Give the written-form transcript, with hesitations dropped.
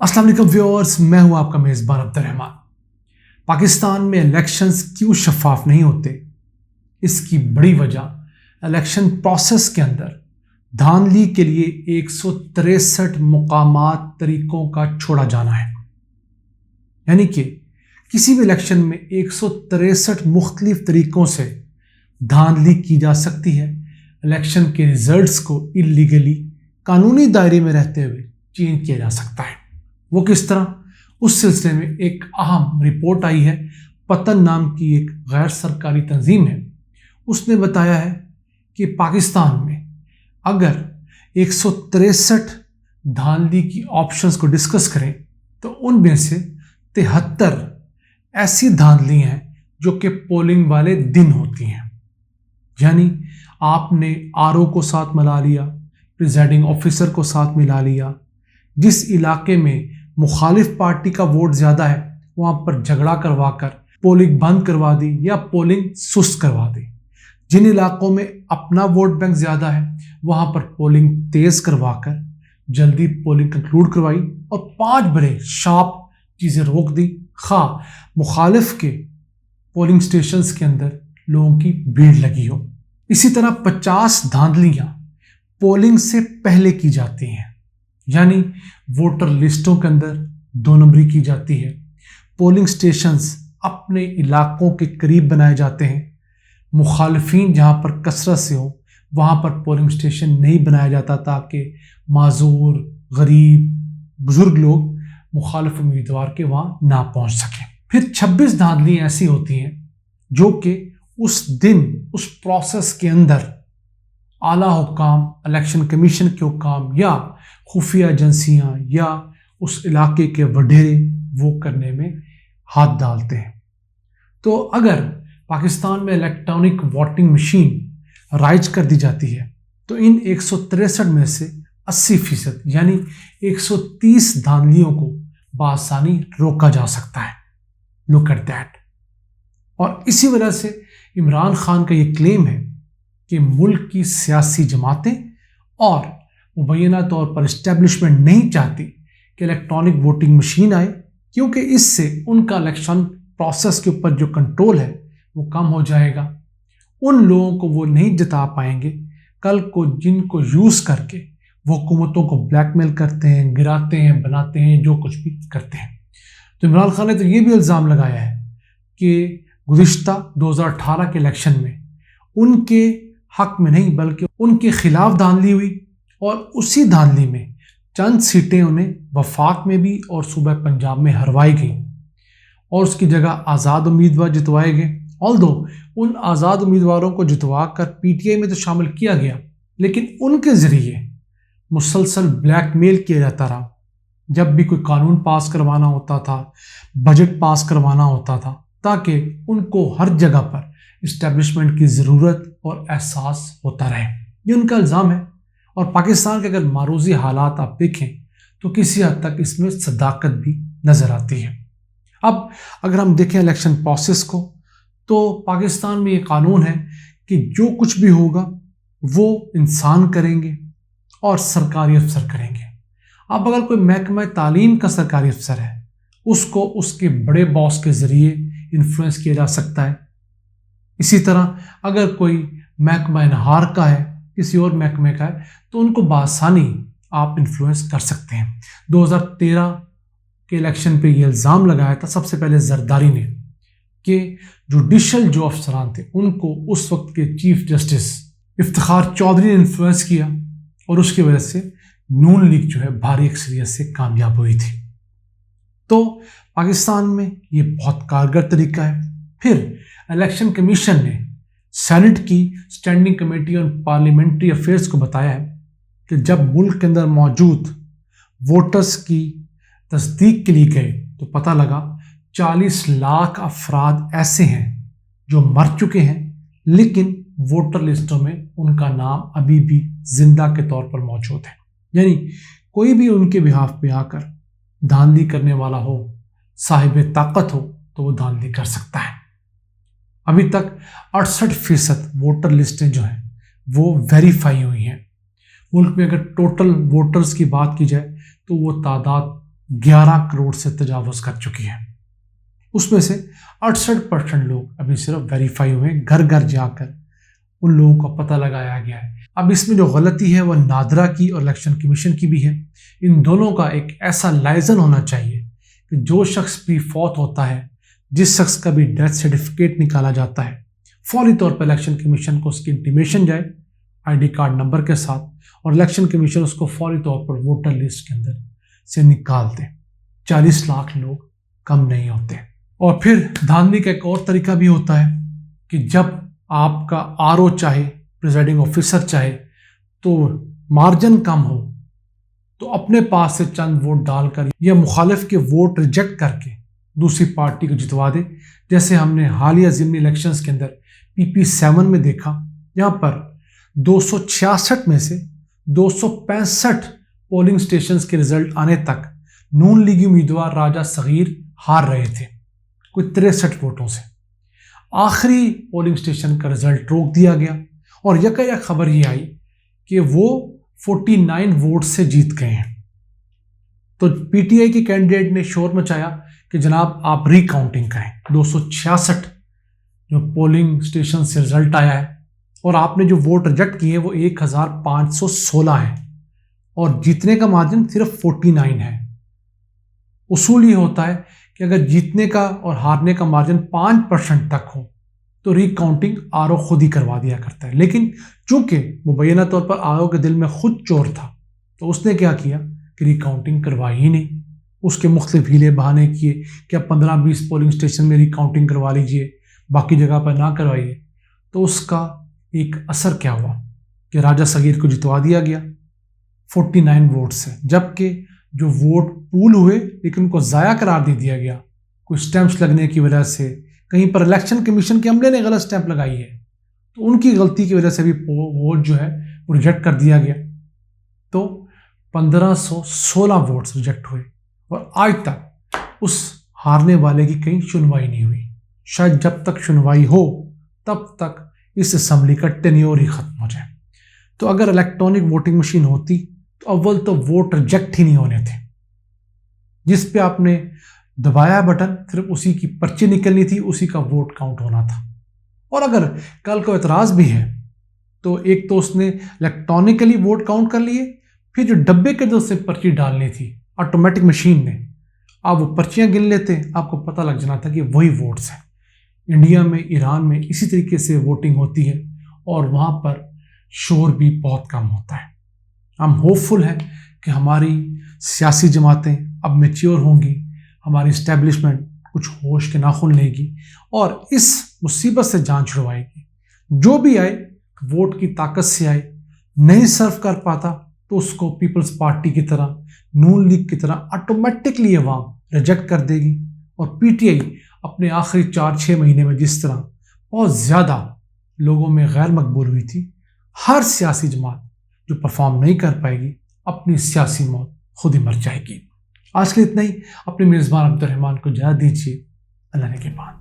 अस्सलाम वालेकुम व्यूअर्स, मैं हूं आपका मेज़बान अब्दुर्रहमान। पाकिस्तान में इलेक्शंस क्यों शफाफ नहीं होते? इसकी बड़ी वजह इलेक्शन प्रोसेस के अंदर धांधली के लिए 163 मुकामात तरीकों का छोड़ा जाना है। यानी कि किसी भी इलेक्शन में 163 मुख्तलिफ तरीकों से धांधली की जा सकती है। इलेक्शन के रिजल्ट्स को इलीगली कानूनी दायरे में रहते हुए चेंज किया जा सकता है। वो किस तरह? उस सिलसिले में एक अहम रिपोर्ट आई है। पतन नाम की एक गैर सरकारी तंजीम है, उसने बताया है कि पाकिस्तान में अगर 163 धांधली की ऑप्शंस को डिस्कस करें तो उनमें से 73 ऐसी धांधली हैं जो कि पोलिंग वाले दिन होती हैं। यानी आपने आरओ को साथ मिला लिया, प्रिजाइडिंग ऑफिसर को साथ मिला लिया, जिस इलाके में मुखालिफ पार्टी का वोट ज़्यादा है वहाँ पर झगड़ा करवा कर पोलिंग बंद करवा दी या पोलिंग सुस्त करवा दी। जिन इलाकों में अपना वोट बैंक ज़्यादा है वहाँ पर पोलिंग तेज़ करवा कर जल्दी पोलिंग कंक्लूड करवाई और 5 बड़े शार्प चीज़ें रोक दी, खा मुखालिफ के पोलिंग स्टेशंस के अंदर लोगों की भीड़ लगी हो। इसी तरह 50 धांधलियाँ पोलिंग से पहले की जाती हैं, यानी वोटर लिस्टों के अंदर 2 नंबरी की जाती है। पोलिंग स्टेशंस अपने इलाकों के करीब बनाए जाते हैं। मुखालिफिन जहाँ पर कसरत से हो वहाँ पर पोलिंग स्टेशन नहीं बनाया जाता ताकि माजूर, गरीब, बुजुर्ग लोग मुखालिफ उम्मीदवार के वहाँ ना पहुँच सकें। फिर 26 धांधलियाँ ऐसी होती हैं जो कि उस दिन उस प्रोसेस के अंदर आला हुकाम, इलेक्शन कमीशन के हुकाम या खुफिया एजेंसियाँ या उस इलाके के वडेरे वो करने में हाथ डालते हैं। तो अगर पाकिस्तान में इलेक्ट्रॉनिक वोटिंग मशीन राइज कर दी जाती है तो इन 163 में से 80% यानी 130 धांधलियों को बआसानी रोका जा सकता है। Look at that. और इसी वजह से इमरान खान का ये क्लेम है कि मुल्क की सियासी जमातें और मुबैना तौर पर इस्टेब्लिशमेंट नहीं चाहती कि इलेक्ट्रॉनिक वोटिंग मशीन आए, क्योंकि इससे उनका इलेक्शन प्रोसेस के ऊपर जो कंट्रोल है वो कम हो जाएगा। उन लोगों को वो नहीं जिता पाएंगे कल को जिनको यूज़ करके वो हुकूमतों को ब्लैकमेल करते हैं, गिराते हैं, बनाते हैं, जो कुछ भी करते हैं। तो इमरान खान ने तो ये भी इल्ज़ाम लगाया है कि गुज़िश्ता 2018 के इलेक्शन में उनके हक में नहीं बल्कि उनके खिलाफ धांधली हुई और उसी धांधली में चंद सीटें उन्हें वफाक में भी और सूबा पंजाब में हरवाई गई और उसकी जगह आज़ाद उम्मीदवार जितवाए गए। ऑल्दो उन आज़ाद उम्मीदवारों को जितवा कर पीटीआई में तो शामिल किया गया, लेकिन उनके ज़रिए मुसलसल ब्लैकमेल किया जाता रहा। जब भी कोई कानून पास करवाना होता था, बजट पास करवाना होता था, ताकि उनको हर जगह पर इस्टेब्लिशमेंट की ज़रूरत और एहसास होता रहे। ये उनका इल्ज़ाम है। और पाकिस्तान के अगर मारूजी हालात आप देखें तो किसी हद तक इसमें सदाकत भी नज़र आती है। अब अगर हम देखें इलेक्शन प्रोसेस को तो पाकिस्तान में ये कानून है कि जो कुछ भी होगा वो इंसान करेंगे और सरकारी अफसर करेंगे। अब अगर कोई महकमा तालीम का सरकारी अफसर है उसको उसके बड़े बॉस के ज़रिए इन्फ्लुएंस किया जा सकता है। इसी तरह अगर कोई महकमा नहार का है, किसी और महकमे का है, तो उनको बआसानी आप इन्फ्लुएंस कर सकते हैं। 2013 के इलेक्शन पे ये इल्ज़ाम लगाया था सबसे पहले जरदारी ने कि जुडिशल जो अफसरान थे उनको उस वक्त के चीफ जस्टिस इफ्तिखार चौधरी ने इन्फ्लुएंस किया और उसकी वजह से नून लीग जो है भारी अक्सरियत से कामयाब हुई थी। तो पाकिस्तान में ये बहुत कारगर तरीका है। फिर इलेक्शन कमीशन ने सेनेट की standing committee on parliamentary affairs को बताया है कि जब मुल्क के अंदर मौजूद वोटर्स की तस्दीक के लिए गए तो पता लगा 40 लाख अफराद ऐसे हैं जो मर चुके हैं, लेकिन वोटर लिस्टों में उनका नाम अभी भी जिंदा के तौर पर मौजूद है। यानी कोई भी उनके बिहाफ पे आकर धांधली करने वाला हो, साहिब ताकत हो, तो वो धांधली कर सकता है। अभी तक 68% वोटर लिस्टें जो हैं वो वेरीफाई हुई हैं। मुल्क में अगर टोटल वोटर्स की बात की जाए तो वो तादाद 11 کروڑ سے تجاوز کر چکی ہے۔ اس میں سے 68% لوگ ابھی صرف ویریفائی ہوئے، گھر گھر جا کر ان لوگوں کا پتہ لگایا گیا ہے۔ اب اس میں جو غلطی ہے وہ نادرا کی اور الیکشن کمیشن کی بھی ہے۔ ان دونوں کا ایک ایسا لائزن ہونا چاہیے کہ جو شخص بھی فوت ہوتا ہے، جس شخص کا بھی ڈیتھ سرٹیفکیٹ نکالا جاتا ہے، فوری طور پر الیکشن کمیشن کو اس کی انٹیمیشن جائے آئی ڈی کارڈ نمبر کے ساتھ، اور الیکشن کمیشن اس کو فوری طور پر ووٹر لسٹ کے اندر سے نکال دے۔ 40 لاکھ لوگ کم نہیں ہوتے۔ اور پھر دھاندلی کا ایک اور طریقہ بھی ہوتا ہے کہ جب آپ کا RO چاہے، پریزائڈنگ آفیسر چاہے، تو مارجن کم ہو تو اپنے پاس سے چند ووٹ ڈال کر یا مخالف کے ووٹ ریجیکٹ کر کے دوسری پارٹی کو جتوا دے، جیسے ہم نے حالیہ ضمنی الیکشنز کے اندر PP7 میں دیکھا۔ یہاں پر 266 میں سے 265 پولنگ سٹیشنز کے رزلٹ آنے تک نون لیگی امیدوار راجہ صغیر ہار رہے تھے کوئی 63 ووٹوں سے۔ آخری پولنگ سٹیشن کا رزلٹ روک دیا گیا اور یکا خبر یہ آئی کہ وہ 49 ووٹ سے جیت گئے ہیں۔ تو PTI کی کینڈیڈیٹ نے شور مچایا کہ جناب آپ ری کاؤنٹنگ کریں۔ 266 جو پولنگ سٹیشن سے رزلٹ آیا ہے، اور آپ نے جو ووٹ ریجیکٹ کیے وہ 1516 ہیں، اور جیتنے کا مارجن صرف 49 ہے۔ اصول یہ ہوتا ہے کہ اگر جیتنے کا اور ہارنے کا مارجن 5% تک ہو تو ری کاؤنٹنگ RO خود ہی کروا دیا کرتا ہے، لیکن چونکہ مبینہ طور پر RO کے دل میں خود چور تھا تو اس نے کیا کیا کہ ری کاؤنٹنگ کروائی ہی نہیں۔ اس کے مختلف ہیلے بہانے کیے کہ اب 15-20 پولنگ سٹیشن میں ری کاؤنٹنگ کروا لیجئے، باقی جگہ پر نہ کروائیے۔ تو اس کا ایک اثر کیا ہوا کہ راجہ صغیر کو جتوا دیا گیا 49 ووٹ سے، جبکہ جو ووٹ پول ہوئے لیکن ان کو ضائع قرار دے دیا گیا کوئی سٹیمپس لگنے کی وجہ سے، کہیں پر الیکشن کمیشن کے عملے نے غلط سٹیمپ لگائی ہے تو ان کی غلطی کی وجہ سے بھی ووٹ جو ہے وہ ریجیکٹ کر دیا گیا۔ تو 1516 ووٹس ریجیکٹ ہوئے، اور آج تک اس ہارنے والے کی کہیں سنوائی نہیں ہوئی۔ شاید جب تک سنوائی ہو تب تک اس اسمبلی کا ٹینیور ہی ختم ہو جائے۔ تو اگر الیکٹرانک ووٹنگ مشین ہوتی تو اول تو ووٹ ریجیکٹ ہی نہیں ہونے تھے، جس پہ آپ نے دبایا بٹن صرف اسی کی پرچی نکلنی تھی، اسی کا ووٹ کاؤنٹ ہونا تھا۔ اور اگر کل کو اعتراض بھی ہے تو ایک تو اس نے الیکٹرانکلی ووٹ کاؤنٹ کر لیے، پھر جو ڈبے کے اندر سے پرچی ڈالنی تھی آٹومیٹک مشین نے، آپ وہ پرچیاں گن لیتے، آپ کو پتہ لگ جانا تھا کہ وہی ووٹس ہیں۔ انڈیا میں، ایران میں اسی طریقے سے ووٹنگ ہوتی ہے، اور وہاں پر شور بھی بہت کم ہوتا ہے۔ ہم ہوپ فل ہیں کہ ہماری سیاسی جماعتیں اب میچیور ہوں گی، ہماری اسٹیبلشمنٹ کچھ ہوش کے ناخن لے گی اور اس مصیبت سے جان چھڑوائے گی۔ جو بھی آئے ووٹ کی طاقت سے آئے، نہیں سرو کر پاتا تو اس کو پیپلز پارٹی کی طرح، نون لیگ کی طرح آٹومیٹکلی عوام ریجیکٹ کر دے گی۔ اور PTI اپنے آخری 4-6 مہینے میں جس طرح بہت زیادہ لوگوں میں غیر مقبول ہوئی تھی، ہر سیاسی جماعت جو پرفارم نہیں کر پائے گی اپنی سیاسی موت خود ہی مر جائے گی۔ آج کے اتنا ہی، اپنے میزبان عبد الرحمان کو اجازت دیجیے۔ اللہ نے کے بعد